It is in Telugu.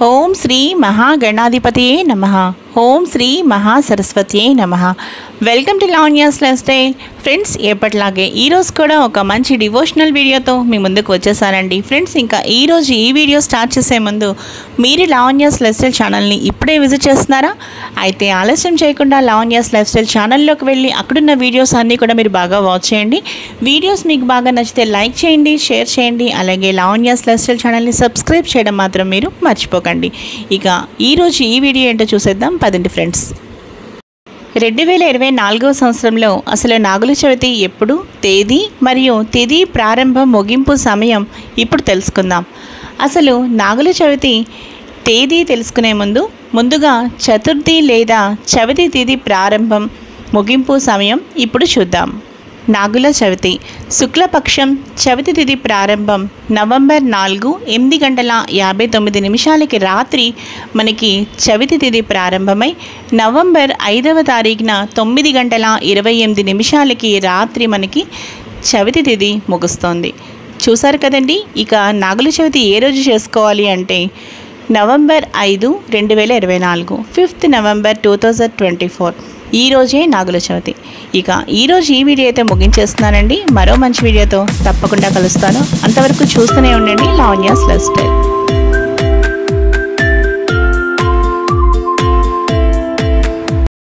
ఓం శ్రీ మహాగణాధిపతియే నమః. ఓం శ్రీ మహాసరస్వతియే నమః. Welcome to Lavanya's life style. Friends, ఎప్పటిలాగే ఈరోజు కూడా ఒక మంచి డివోషనల్ వీడియోతో మీ ముందుకు వచ్చేసానండి. ఫ్రెండ్స్, ఇంకా ఈరోజు ఈ వీడియో స్టార్ట్ చేసే ముందు మీరు లావణ్యాస్ లైఫ్ స్టైల్ ఛానల్ని ఇప్పుడే విజిట్ చేస్తున్నారా? అయితే ఆలస్యం చేయకుండా లావణ్యాస్ లైఫ్ స్టైల్ ఛానల్లోకి వెళ్ళి అక్కడున్న వీడియోస్ అన్నీ కూడా మీరు బాగా వాచ్ చేయండి. వీడియోస్ మీకు బాగా నచ్చితే లైక్ చేయండి, షేర్ చేయండి. అలాగే లావణ్యాస్ లైఫ్ స్టైల్ ఛానల్ని సబ్స్క్రైబ్ చేయడం మాత్రం మీరు మర్చిపోకండి. ఇక ఈరోజు ఈ వీడియో ఏంటో చూసేద్దాం పదండి ఫ్రెండ్స్. 2024వ సంవత్సరంలో అసలు నాగుల చవితి ఎప్పుడు, తేదీ మరియు తిథి ప్రారంభం ముగింపు సమయం ఇప్పుడు తెలుసుకుందాం. అసలు నాగుల చవితి తేదీ తెలుసుకునే ముందుగా చతుర్థి లేదా చవితి తిథి ప్రారంభం ముగింపు సమయం ఇప్పుడు చూద్దాం. నాగుల చవితి శుక్లపక్షం చవితి తిథి ప్రారంభం నవంబర్ 4 8:59 రాత్రి మనకి చవితి తిథి ప్రారంభమై నవంబర్ 5వ తారీఖున 9:28 రాత్రి మనకి చవితి తిథి ముగుస్తోంది. చూసారు కదండి. ఇక నాగుల చవితి ఏ రోజు చేసుకోవాలి అంటే నవంబర్ 5, 2024, 5th November 2024 ఈ రోజే నాగుల చవితి. ఇక ఈరోజు ఈ వీడియో అయితే ముగించేస్తున్నానండి. మరో మంచి వీడియోతో తప్పకుండా కలుస్తాను. అంతవరకు చూస్తూనే ఉండండి లావణ్యాస్ లైఫ్ స్టైల్.